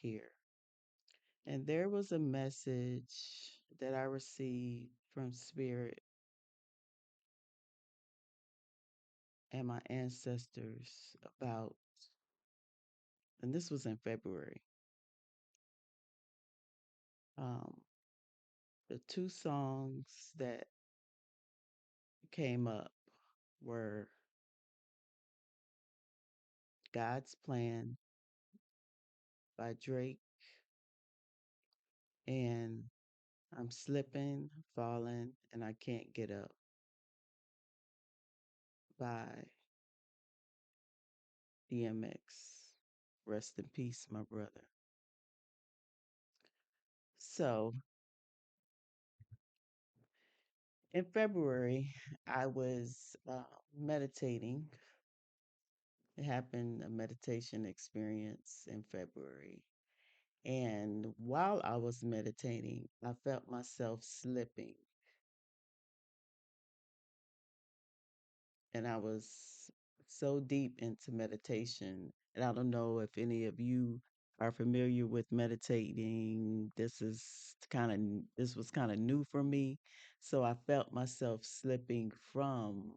here. And there was a message that I received from Spirit and my ancestors about, and this was in February. Um, the two songs that came up were God's Plan by Drake and I'm Slipping, Falling, and I Can't Get Up by DMX. Rest in peace, my brother. So in February, I was meditating. It happened, a meditation experience in February. And while I was meditating, I felt myself slipping. And I was so deep into meditation. And I don't know if any of you are familiar with meditating. This was kind of new for me. So I felt myself slipping from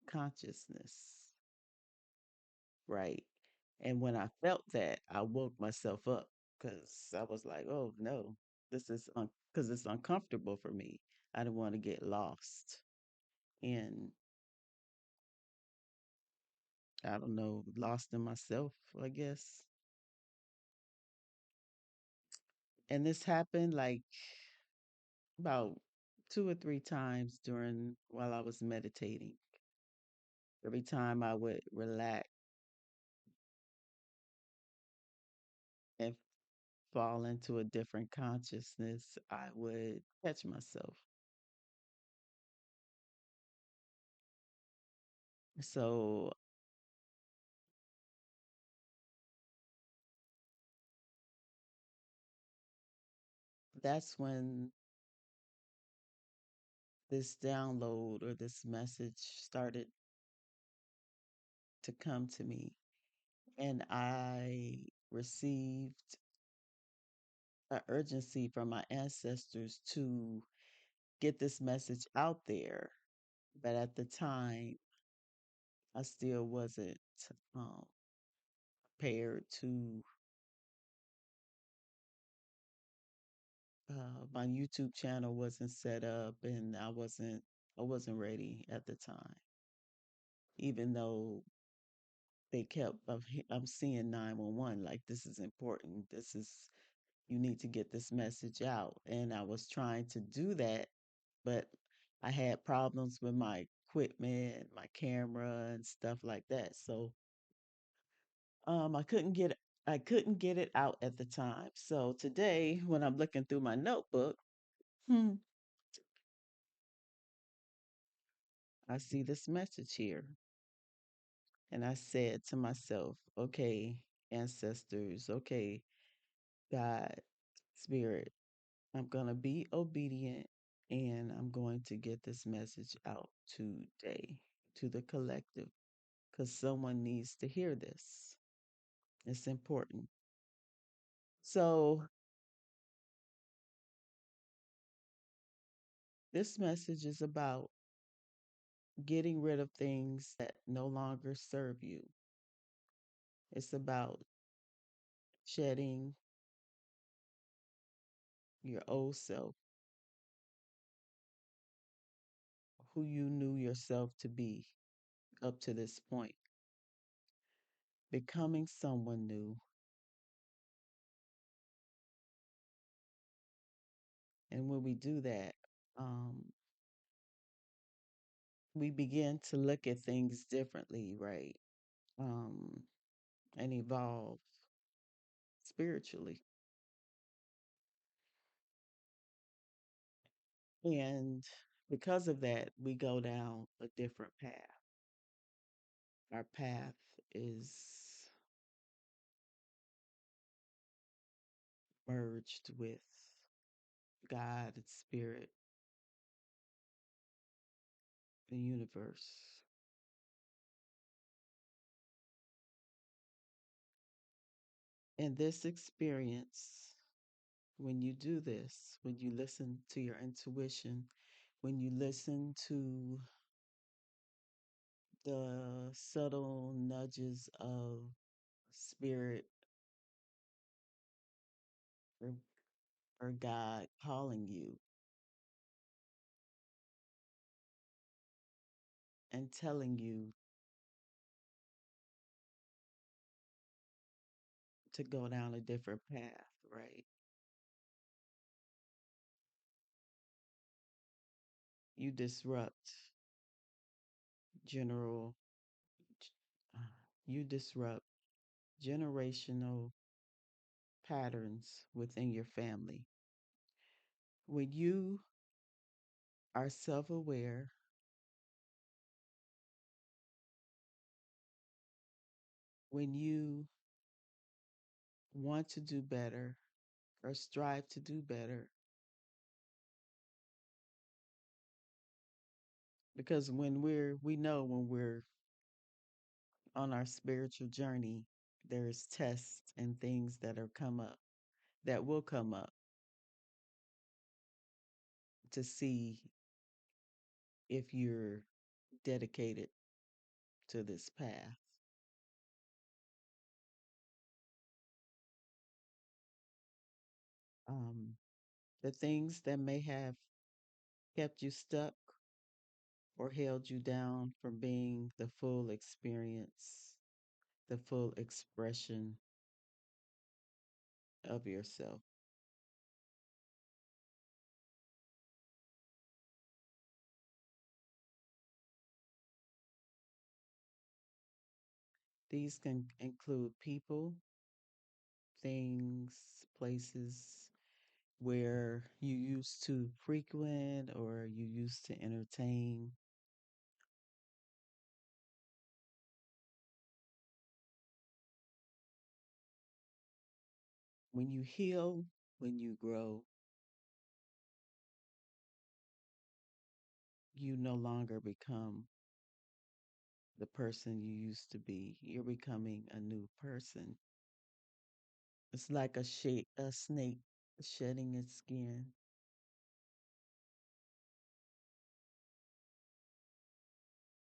consciousness, right? And when I felt that, I woke myself up because I was like, oh no, because it's uncomfortable for me. I didn't want to get lost in, I don't know, lost in myself, I guess. And this happened like about two or three times during while I was meditating. Every time I would relax and fall into a different consciousness, I would catch myself. So that's when this download or this message started to come to me. And I received an urgency from my ancestors to get this message out there. But at the time, I still wasn't um, prepared to. My YouTube channel wasn't set up, and I wasn't ready at the time. Even though they kept, I'm seeing 911 like this is important. This is you need to get this message out, and I was trying to do that, but I had problems with my equipment, my camera, and stuff like that. So I couldn't get it out at the time. So today, when I'm looking through my notebook, hmm, I see this message here, and I said to myself, "Okay, ancestors, okay, God, Spirit, I'm gonna be obedient, and I'm going to get this message out today to the collective, because someone needs to hear this. It's important." So this message is about getting rid of things that no longer serve you. It's about shedding your old self, who you knew yourself to be up to this point, becoming someone new. And when we do that, um, we begin to look at things differently, right? Um, and evolve spiritually. And because of that, we go down a different path. Our path is merged with God, Spirit, the universe. And this experience, when you do this, when you listen to your intuition, when you listen to the subtle nudges of spirit or, or God calling you and telling you to go down a different path, right? You disrupt general, uh, you disrupt generational patterns within your family. When you are self aware, when you want to do better or strive to do better, because we know when we're on our spiritual journey, there's tests and things that are come up, that will come up to see if you're dedicated to this path. The things that may have kept you stuck or held you down from being the full experience, the full expression of yourself. These can include people, things, places where you used to frequent or you used to entertain. When you heal, when you grow, you no longer become the person you used to be. You're becoming a new person. It's like a snake shedding its skin.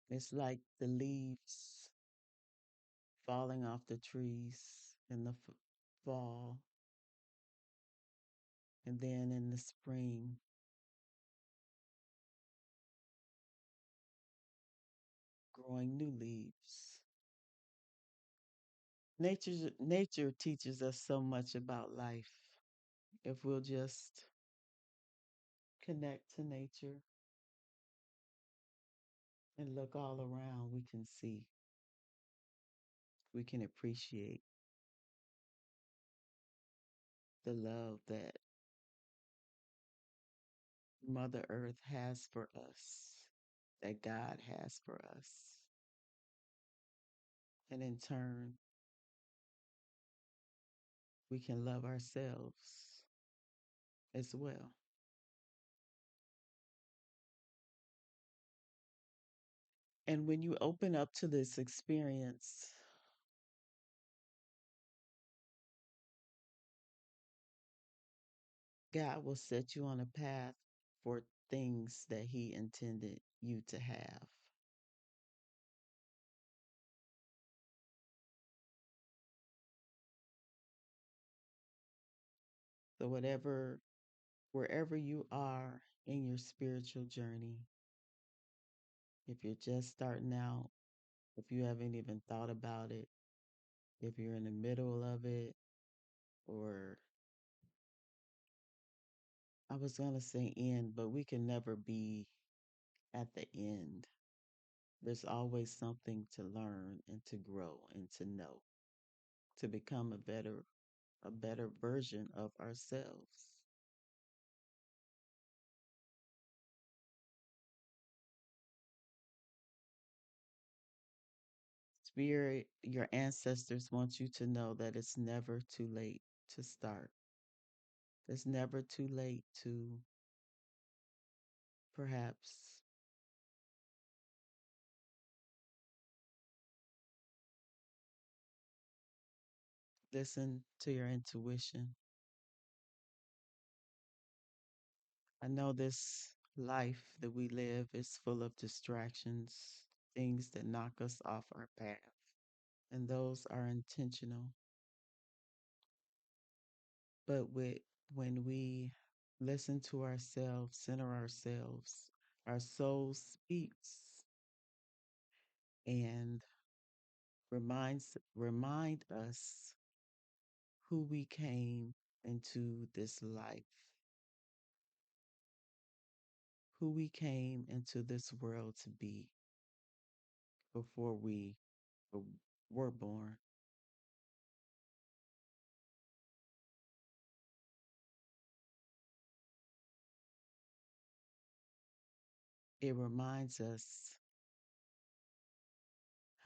It's like the leaves falling off the trees in the fall, and then in the spring, growing new leaves. Nature teaches us so much about life. If we'll just connect to nature and look all around, we can see, we can appreciate the love that Mother Earth has for us, that God has for us. And in turn, we can love ourselves as well. And when you open up to this experience, God will set you on a path for things that He intended you to have. So, wherever you are in your spiritual journey, if you're just starting out, if you haven't even thought about it, if you're in the middle of it, or I was going to say end, but we can never be at the end. There's always something to learn and to grow and to know, to become a better version of ourselves. Spirit, your ancestors want you to know that it's never too late to start. It's never too late to perhaps listen to your intuition. I know this life that we live is full of distractions, things that knock us off our path, and those are intentional. But when we listen to ourselves, center ourselves, our soul speaks and remind us who we came into this life, who we came into this world to be before we w- were born. It reminds us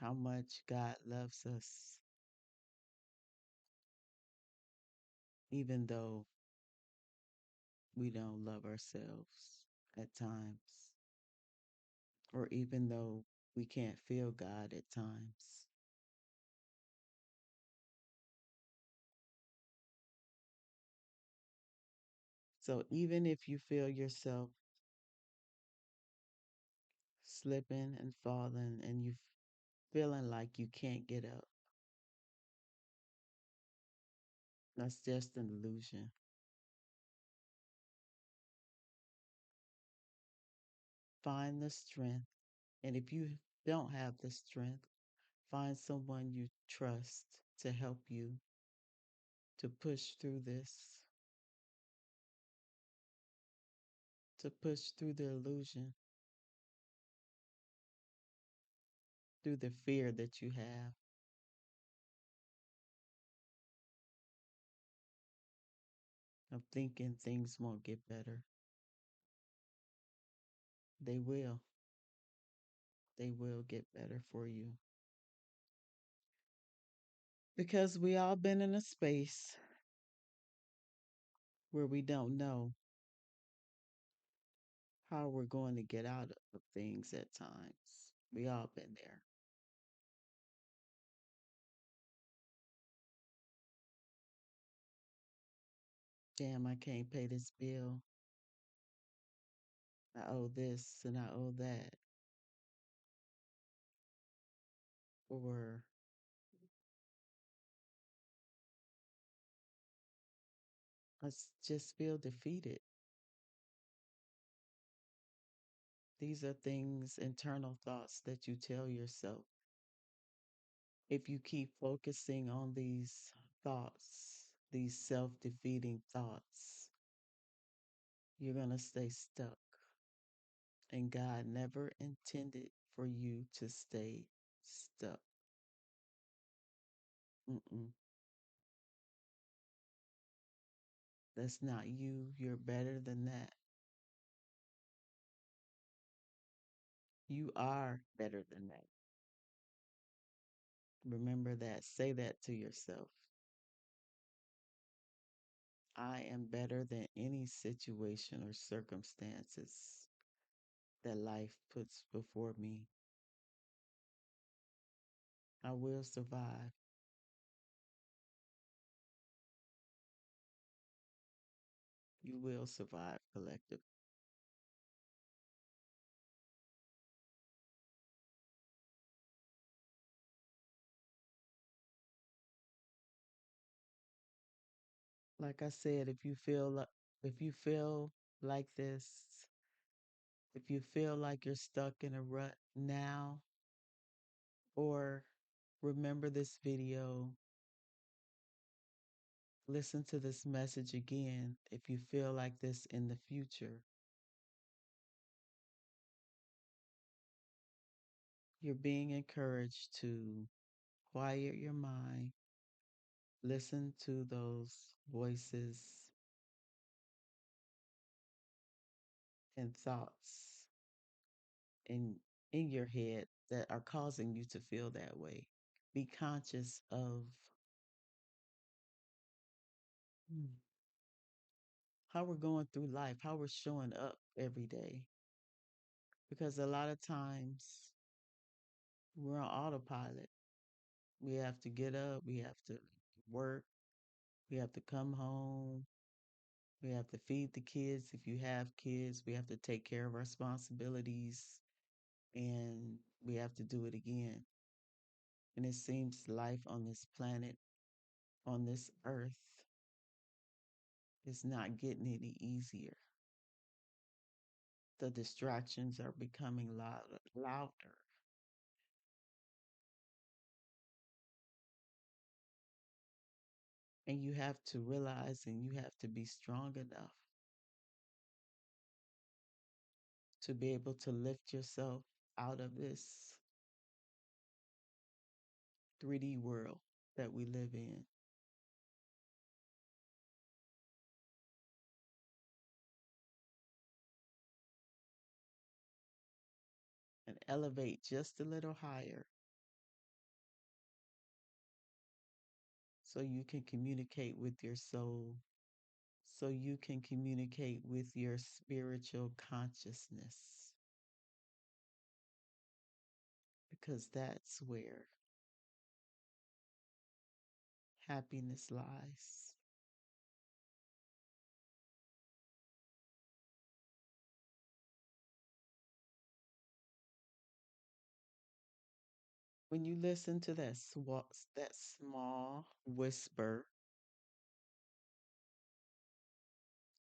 how much God loves us, even though we don't love ourselves at times, or even though we can't feel God at times. So even if you feel yourself slipping and falling and you feeling like you can't get up, that's just an illusion. Find the strength. And if you don't have the strength, find someone you trust to help you to push through this, to push through the illusion, through the fear that you have of thinking things won't get better. They will. They will get better for you. Because we all been in a space where we don't know how we're going to get out of things at times. We all been there. Damn, I can't pay this bill. I owe this and I owe that. Or just feel defeated. These are things, internal thoughts that you tell yourself. If you keep focusing on these thoughts, these self defeating thoughts, you're going to stay stuck. And God never intended for you to stay stuck. Mm-mm. That's not you. You're better than that. You are better than that. Remember that. Say that to yourself. I am better than any situation or circumstances that life puts before me. I will survive. You will survive, collective. Like I said, if you feel like this, if you feel like you're stuck in a rut now, or remember this video, listen to this message again if you feel like this in the future. You're being encouraged to quiet your mind, listen to those voices and thoughts in in your head that are causing you to feel that way. Be conscious of mm, how we're going through life, how we're showing up every day. Because a lot of times we're on autopilot. We have to get up, we have to work, We have to come home. We have to feed the kids if you have kids. We have to take care of our responsibilities and we have to do it again. And it seems life on this planet, on this earth, is not getting any easier. The distractions are becoming louder. And you have to realize and you have to be strong enough to be able to lift yourself out of this 3D world that we live in and elevate just a little higher so you can communicate with your soul, so you can communicate with your spiritual consciousness, because that's where happiness lies. When you listen to that small whisper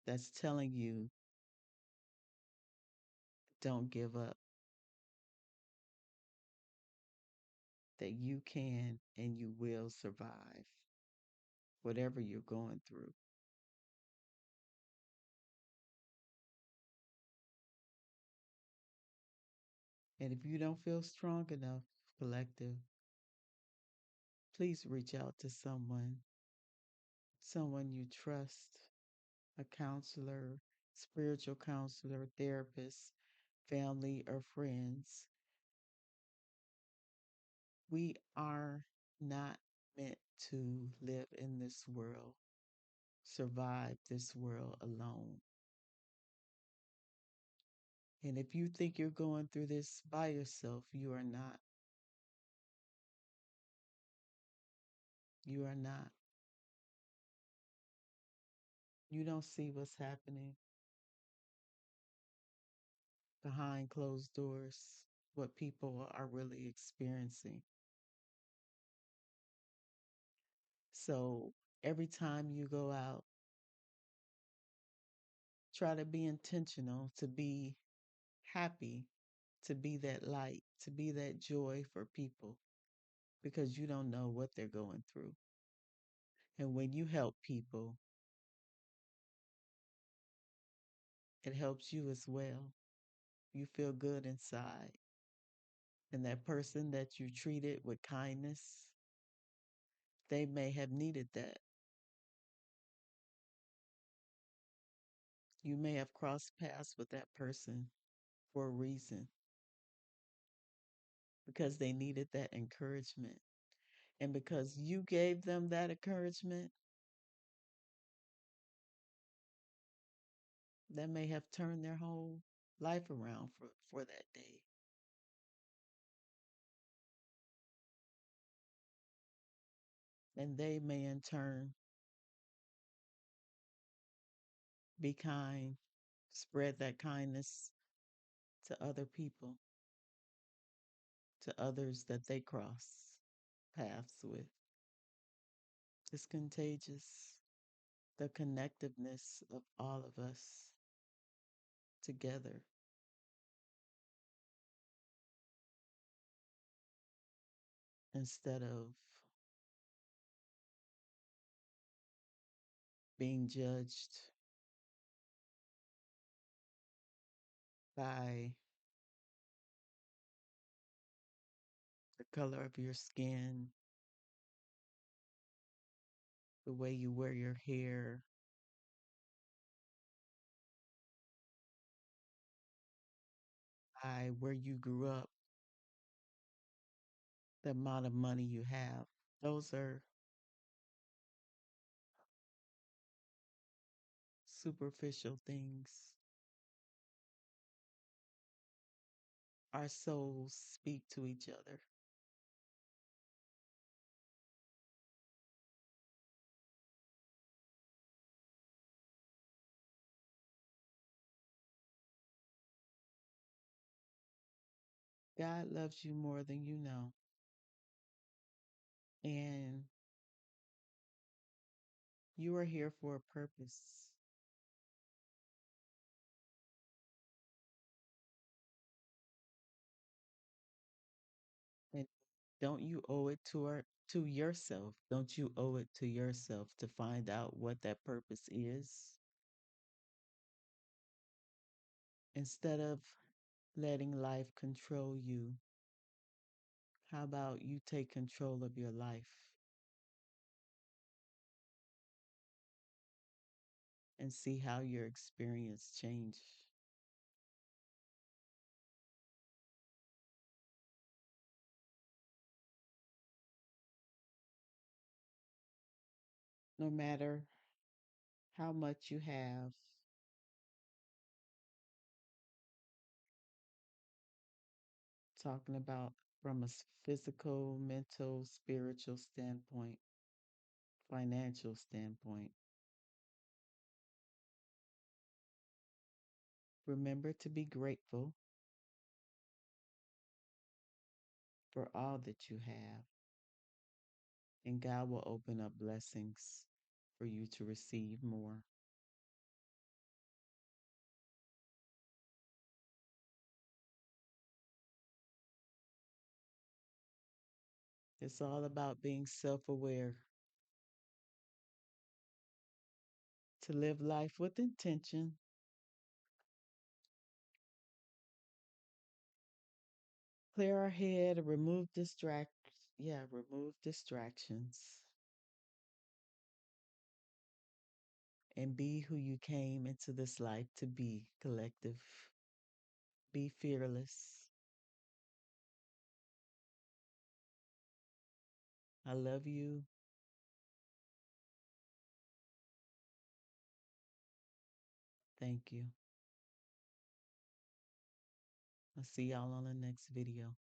that's telling you, don't give up, that you can and you will survive whatever you're going through. And if you don't feel strong enough, collective, please reach out to someone you trust, a counselor, spiritual counselor, therapist, family, or friends. We are not meant to live in this world, survive this world alone. And if you think you're going through this by yourself, you are not. You are not. You don't see what's happening behind closed doors, what people are really experiencing. So every time you go out, try to be intentional, to be happy, to be that light, to be that joy for people, because you don't know what they're going through. And when you help people, it helps you as well. You feel good inside. And that person that you treated with kindness, they may have needed that. You may have crossed paths with that person for a reason, because they needed that encouragement. And because you gave them that encouragement, that may have turned their whole life around for that day. And they may in turn be kind, spread that kindness to other people, to others that they cross paths with. It's contagious. The connectiveness of all of us together instead of being judged by the color of your skin, the way you wear your hair, by where you grew up, the amount of money you have. Those are superficial things. Our souls speak to each other. God loves you more than you know. And you are here for a purpose. And don't you owe it to yourself? Don't you owe it to yourself to find out what that purpose is? Instead of letting life control you, how about you take control of your life and see how your experience change? No matter how much you have, talking about from a physical, mental, spiritual standpoint, financial standpoint, remember to be grateful for all that you have, and God will open up blessings for you to receive more. It's all about being self aware, to live life with intention, clear our head, remove distractions, and be who you came into this life to be, collective. Be fearless. I love you. Thank you. I'll see y'all on the next video.